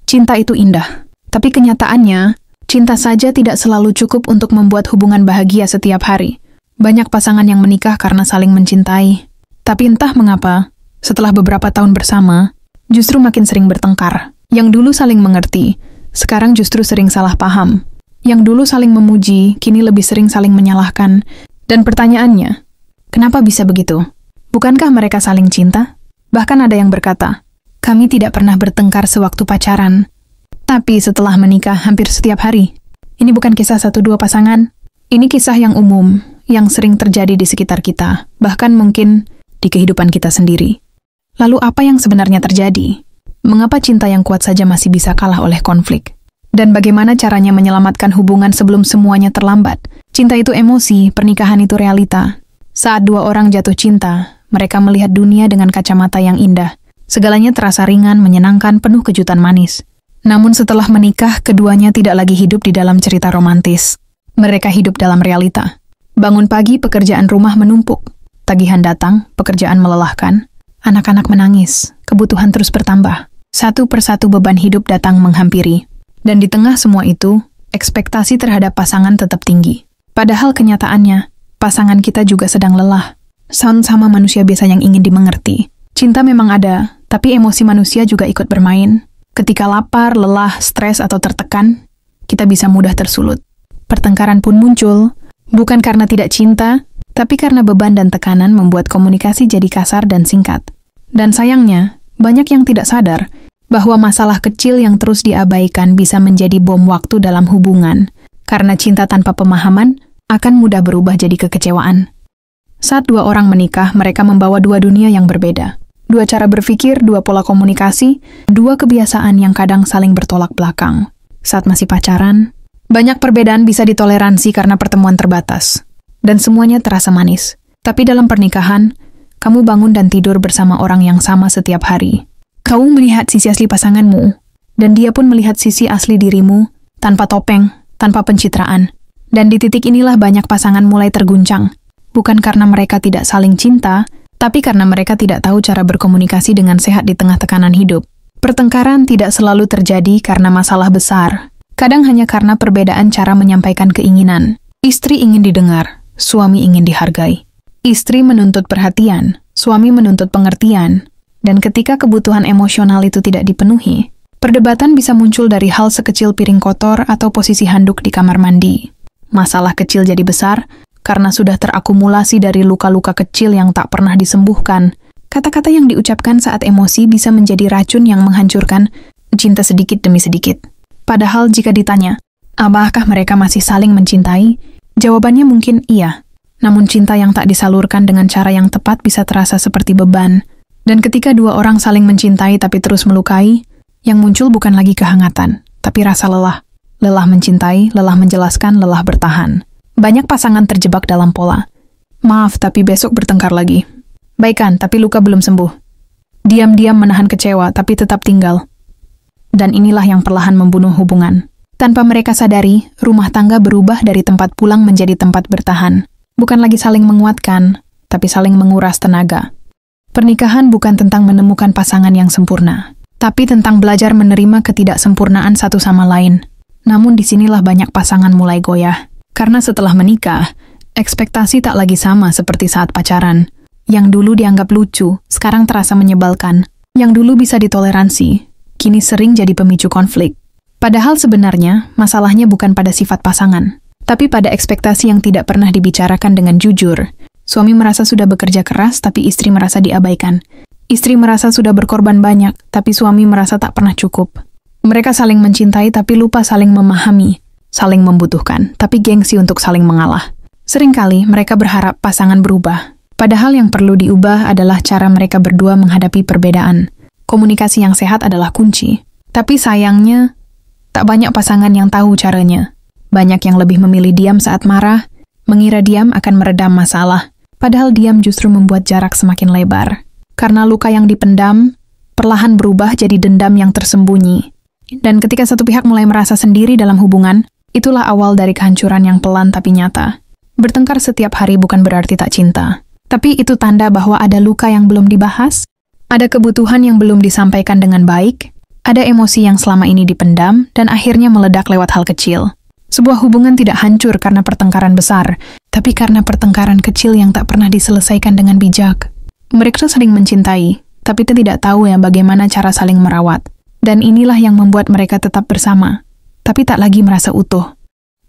cinta itu indah. Tapi kenyataannya, cinta saja tidak selalu cukup untuk membuat hubungan bahagia setiap hari. Banyak pasangan yang menikah karena saling mencintai. Tapi entah mengapa, setelah beberapa tahun bersama, justru makin sering bertengkar. Yang dulu saling mengerti, sekarang justru sering salah paham. Yang dulu saling memuji, kini lebih sering saling menyalahkan. Dan pertanyaannya, kenapa bisa begitu? Bukankah mereka saling cinta? Bahkan ada yang berkata, kami tidak pernah bertengkar sewaktu pacaran, tapi setelah menikah hampir setiap hari. Ini bukan kisah 1-2 pasangan. Ini kisah yang umum, yang sering terjadi di sekitar kita, bahkan mungkin di kehidupan kita sendiri. Lalu apa yang sebenarnya terjadi? Mengapa cinta yang kuat saja masih bisa kalah oleh konflik? Dan bagaimana caranya menyelamatkan hubungan sebelum semuanya terlambat? Cinta itu emosi, pernikahan itu realita. Saat 2 orang jatuh cinta, mereka melihat dunia dengan kacamata yang indah. Segalanya terasa ringan, menyenangkan, penuh kejutan manis. Namun setelah menikah, keduanya tidak lagi hidup di dalam cerita romantis. Mereka hidup dalam realita. Bangun pagi, pekerjaan rumah menumpuk. Tagihan datang, pekerjaan melelahkan. Anak-anak menangis, kebutuhan terus bertambah. Satu persatu beban hidup datang menghampiri. Dan di tengah semua itu, ekspektasi terhadap pasangan tetap tinggi. Padahal kenyataannya, pasangan kita juga sedang lelah. Sama manusia biasa yang ingin dimengerti. Cinta memang ada, tapi emosi manusia juga ikut bermain. Ketika lapar, lelah, stres, atau tertekan, kita bisa mudah tersulut. Pertengkaran pun muncul, bukan karena tidak cinta, tapi karena beban dan tekanan membuat komunikasi jadi kasar dan singkat. Dan sayangnya, banyak yang tidak sadar bahwa masalah kecil yang terus diabaikan bisa menjadi bom waktu dalam hubungan, karena cinta tanpa pemahaman akan mudah berubah jadi kekecewaan. Saat 2 orang menikah, mereka membawa 2 dunia yang berbeda. 2 cara berpikir, 2 pola komunikasi, 2 kebiasaan yang kadang saling bertolak belakang. Saat masih pacaran, banyak perbedaan bisa ditoleransi karena pertemuan terbatas. Dan semuanya terasa manis. Tapi dalam pernikahan, kamu bangun dan tidur bersama orang yang sama setiap hari. Kamu melihat sisi asli pasanganmu, dan dia pun melihat sisi asli dirimu, tanpa topeng, tanpa pencitraan. Dan di titik inilah banyak pasangan mulai terguncang. Bukan karena mereka tidak saling cinta, tapi karena mereka tidak tahu cara berkomunikasi dengan sehat di tengah tekanan hidup. Pertengkaran tidak selalu terjadi karena masalah besar. Kadang hanya karena perbedaan cara menyampaikan keinginan. Istri ingin didengar, suami ingin dihargai. Istri menuntut perhatian, suami menuntut pengertian. Dan ketika kebutuhan emosional itu tidak dipenuhi, perdebatan bisa muncul dari hal sekecil piring kotor atau posisi handuk di kamar mandi. Masalah kecil jadi besar karena sudah terakumulasi dari luka-luka kecil yang tak pernah disembuhkan. Kata-kata yang diucapkan saat emosi bisa menjadi racun yang menghancurkan cinta sedikit demi sedikit. Padahal jika ditanya, apakah mereka masih saling mencintai? Jawabannya mungkin iya. Namun cinta yang tak disalurkan dengan cara yang tepat bisa terasa seperti beban. Dan ketika 2 orang saling mencintai tapi terus melukai, yang muncul bukan lagi kehangatan, tapi rasa lelah. Lelah mencintai, lelah menjelaskan, lelah bertahan. Banyak pasangan terjebak dalam pola. Maaf, tapi besok bertengkar lagi. Baikan, tapi luka belum sembuh. Diam-diam menahan kecewa, tapi tetap tinggal. Dan inilah yang perlahan membunuh hubungan. Tanpa mereka sadari, rumah tangga berubah dari tempat pulang menjadi tempat bertahan. Bukan lagi saling menguatkan, tapi saling menguras tenaga. Pernikahan bukan tentang menemukan pasangan yang sempurna, tapi tentang belajar menerima ketidaksempurnaan satu sama lain. Namun disinilah banyak pasangan mulai goyah. Karena setelah menikah, ekspektasi tak lagi sama seperti saat pacaran. Yang dulu dianggap lucu, sekarang terasa menyebalkan. Yang dulu bisa ditoleransi, kini sering jadi pemicu konflik. Padahal sebenarnya, masalahnya bukan pada sifat pasangan, tapi pada ekspektasi yang tidak pernah dibicarakan dengan jujur. Suami merasa sudah bekerja keras, tapi istri merasa diabaikan. Istri merasa sudah berkorban banyak, tapi suami merasa tak pernah cukup. Mereka saling mencintai, tapi lupa saling memahami. Saling membutuhkan, tapi gengsi untuk saling mengalah. Seringkali mereka berharap pasangan berubah. Padahal yang perlu diubah adalah cara mereka berdua menghadapi perbedaan. Komunikasi yang sehat adalah kunci. Tapi sayangnya, tak banyak pasangan yang tahu caranya. Banyak yang lebih memilih diam saat marah, mengira diam akan meredam masalah. Padahal diam justru membuat jarak semakin lebar. Karena luka yang dipendam, perlahan berubah jadi dendam yang tersembunyi. Dan ketika satu pihak mulai merasa sendiri dalam hubungan, itulah awal dari kehancuran yang pelan tapi nyata. Bertengkar setiap hari bukan berarti tak cinta. Tapi itu tanda bahwa ada luka yang belum dibahas, ada kebutuhan yang belum disampaikan dengan baik, Ada emosi yang selama ini dipendam dan akhirnya meledak lewat hal kecil. Sebuah hubungan tidak hancur karena pertengkaran besar, tapi karena pertengkaran kecil yang tak pernah diselesaikan dengan bijak. Mereka saling mencintai, tapi tidak tahu bagaimana cara saling merawat. Dan inilah yang membuat mereka tetap bersama, tapi tak lagi merasa utuh.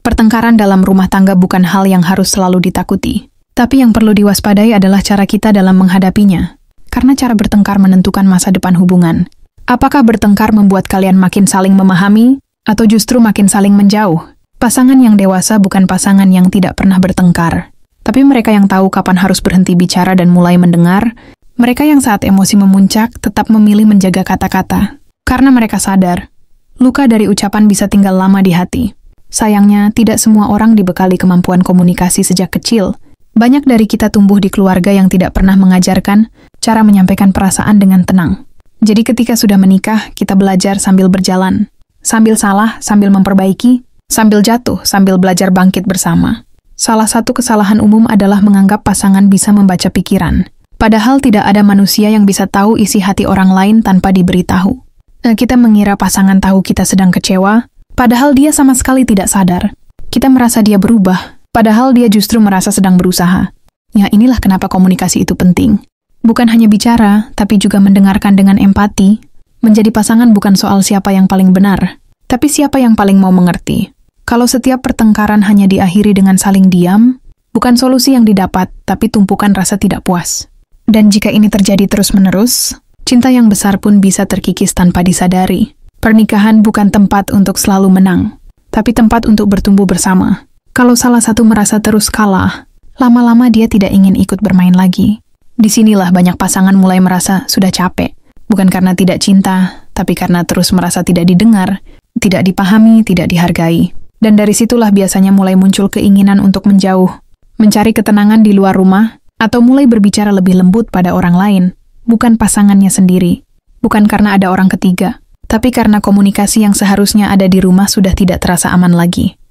Pertengkaran dalam rumah tangga bukan hal yang harus selalu ditakuti, tapi yang perlu diwaspadai adalah cara kita dalam menghadapinya. Karena cara bertengkar menentukan masa depan hubungan. Apakah bertengkar membuat kalian makin saling memahami, atau justru makin saling menjauh? Pasangan yang dewasa bukan pasangan yang tidak pernah bertengkar, tapi mereka yang tahu kapan harus berhenti bicara dan mulai mendengar. Mereka yang saat emosi memuncak tetap memilih menjaga kata-kata, karena mereka sadar, luka dari ucapan bisa tinggal lama di hati. Sayangnya, tidak semua orang dibekali kemampuan komunikasi sejak kecil. Banyak dari kita tumbuh di keluarga yang tidak pernah mengajarkan cara menyampaikan perasaan dengan tenang. Jadi ketika sudah menikah, kita belajar sambil berjalan. Sambil salah, sambil memperbaiki, sambil jatuh, sambil belajar bangkit bersama. Salah satu kesalahan umum adalah menganggap pasangan bisa membaca pikiran. Padahal tidak ada manusia yang bisa tahu isi hati orang lain tanpa diberitahu. Kita mengira pasangan tahu kita sedang kecewa, padahal dia sama sekali tidak sadar. Kita merasa dia berubah, padahal dia justru merasa sedang berusaha. Ya, inilah kenapa komunikasi itu penting. Bukan hanya bicara, tapi juga mendengarkan dengan empati. Menjadi pasangan bukan soal siapa yang paling benar, tapi siapa yang paling mau mengerti. Kalau setiap pertengkaran hanya diakhiri dengan saling diam, bukan solusi yang didapat, tapi tumpukan rasa tidak puas. Dan jika ini terjadi terus-menerus, cinta yang besar pun bisa terkikis tanpa disadari. Pernikahan bukan tempat untuk selalu menang, tapi tempat untuk bertumbuh bersama. Kalau salah satu merasa terus kalah, lama-lama dia tidak ingin ikut bermain lagi. Disinilah banyak pasangan mulai merasa sudah capek. Bukan karena tidak cinta, tapi karena terus merasa tidak didengar, tidak dipahami, tidak dihargai. Dan dari situlah biasanya mulai muncul keinginan untuk menjauh, mencari ketenangan di luar rumah, atau mulai berbicara lebih lembut pada orang lain, bukan pasangannya sendiri. Bukan karena ada orang ketiga, tapi karena komunikasi yang seharusnya ada di rumah sudah tidak terasa aman lagi.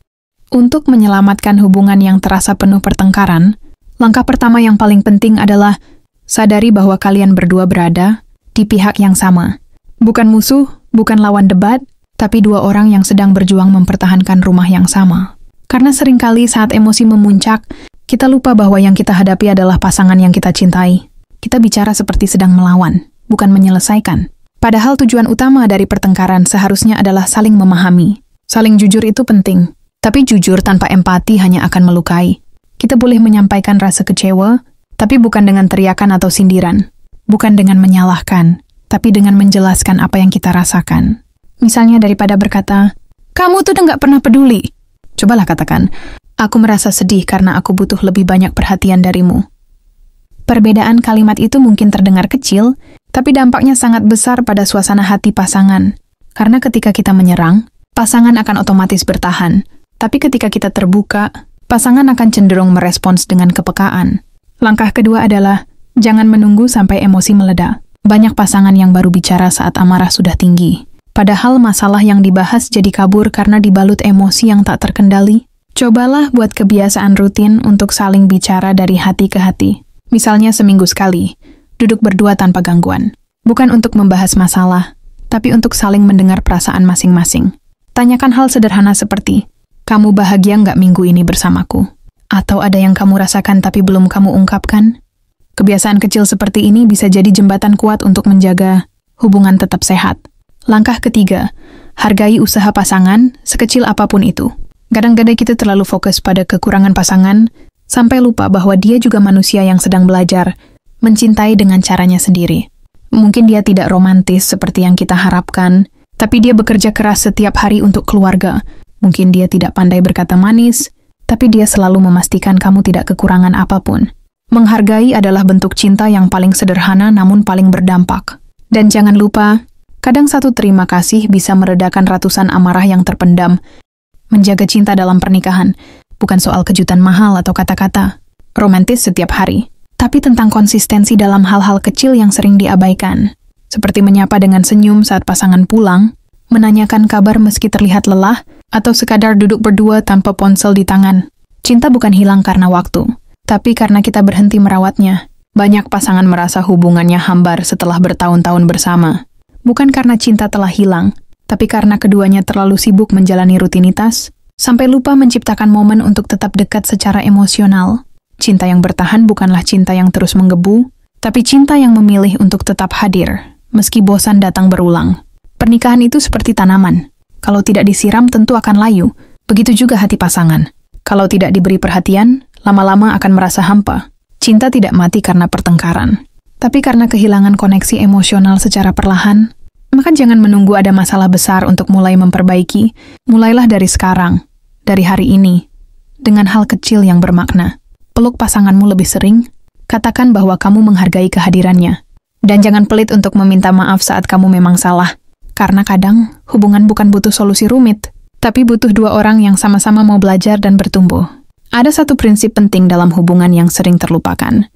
Untuk menyelamatkan hubungan yang terasa penuh pertengkaran, langkah pertama yang paling penting adalah sadari bahwa kalian berdua berada di pihak yang sama. Bukan musuh, bukan lawan debat, tapi dua orang yang sedang berjuang mempertahankan rumah yang sama. Karena seringkali saat emosi memuncak, kita lupa bahwa yang kita hadapi adalah pasangan yang kita cintai. Kita bicara seperti sedang melawan, bukan menyelesaikan. Padahal tujuan utama dari pertengkaran seharusnya adalah saling memahami. Saling jujur itu penting, tapi jujur tanpa empati hanya akan melukai. Kita boleh menyampaikan rasa kecewa, tapi bukan dengan teriakan atau sindiran. Bukan dengan menyalahkan, tapi dengan menjelaskan apa yang kita rasakan. Misalnya daripada berkata, "Kamu tuh udah gak pernah peduli." Cobalah katakan, "Aku merasa sedih karena aku butuh lebih banyak perhatian darimu." Perbedaan kalimat itu mungkin terdengar kecil, tapi dampaknya sangat besar pada suasana hati pasangan. Karena ketika kita menyerang, pasangan akan otomatis bertahan. Tapi ketika kita terbuka, pasangan akan cenderung merespons dengan kepekaan. Langkah kedua adalah, jangan menunggu sampai emosi meledak. Banyak pasangan yang baru bicara saat amarah sudah tinggi. Padahal masalah yang dibahas jadi kabur karena dibalut emosi yang tak terkendali. Cobalah buat kebiasaan rutin untuk saling bicara dari hati ke hati. Misalnya seminggu sekali, duduk berdua tanpa gangguan. Bukan untuk membahas masalah, tapi untuk saling mendengar perasaan masing-masing. Tanyakan hal sederhana seperti, "Kamu bahagia nggak minggu ini bersamaku?" Atau ada yang kamu rasakan tapi belum kamu ungkapkan? Kebiasaan kecil seperti ini bisa jadi jembatan kuat untuk menjaga hubungan tetap sehat. Langkah ketiga, hargai usaha pasangan sekecil apapun itu. Kadang-kadang kita terlalu fokus pada kekurangan pasangan, sampai lupa bahwa dia juga manusia yang sedang belajar, mencintai dengan caranya sendiri. Mungkin dia tidak romantis seperti yang kita harapkan, tapi dia bekerja keras setiap hari untuk keluarga. Mungkin dia tidak pandai berkata manis, tapi dia selalu memastikan kamu tidak kekurangan apapun. Menghargai adalah bentuk cinta yang paling sederhana namun paling berdampak. Dan jangan lupa, kadang satu terima kasih bisa meredakan ratusan amarah yang terpendam. Menjaga cinta dalam pernikahan bukan soal kejutan mahal atau kata-kata romantis setiap hari, tapi tentang konsistensi dalam hal-hal kecil yang sering diabaikan. Seperti menyapa dengan senyum saat pasangan pulang, menanyakan kabar meski terlihat lelah, atau sekadar duduk berdua tanpa ponsel di tangan. Cinta bukan hilang karena waktu, tapi karena kita berhenti merawatnya. Banyak pasangan merasa hubungannya hambar setelah bertahun-tahun bersama. Bukan karena cinta telah hilang, tapi karena keduanya terlalu sibuk menjalani rutinitas, sampai lupa menciptakan momen untuk tetap dekat secara emosional. Cinta yang bertahan bukanlah cinta yang terus menggebu, tapi cinta yang memilih untuk tetap hadir, meski bosan datang berulang. Pernikahan itu seperti tanaman. Kalau tidak disiram tentu akan layu. Begitu juga hati pasangan. Kalau tidak diberi perhatian, lama-lama akan merasa hampa. Cinta tidak mati karena pertengkaran, tapi karena kehilangan koneksi emosional secara perlahan. Maka jangan menunggu ada masalah besar untuk mulai memperbaiki. Mulailah dari sekarang, dari hari ini, dengan hal kecil yang bermakna. Peluk pasanganmu lebih sering, katakan bahwa kamu menghargai kehadirannya. Dan jangan pelit untuk meminta maaf saat kamu memang salah. Karena kadang, hubungan bukan butuh solusi rumit, tapi butuh dua orang yang sama-sama mau belajar dan bertumbuh. Ada satu prinsip penting dalam hubungan yang sering terlupakan.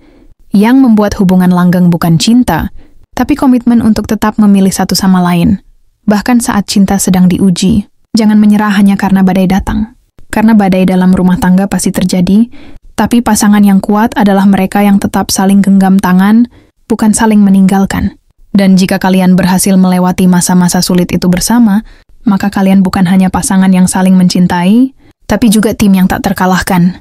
Yang membuat hubungan langgeng bukan cinta, tapi komitmen untuk tetap memilih satu sama lain. Bahkan saat cinta sedang diuji, jangan menyerah hanya karena badai datang. Karena badai dalam rumah tangga pasti terjadi, tapi pasangan yang kuat adalah mereka yang tetap saling genggam tangan, bukan saling meninggalkan. Dan jika kalian berhasil melewati masa-masa sulit itu bersama, maka kalian bukan hanya pasangan yang saling mencintai, tapi juga tim yang tak terkalahkan.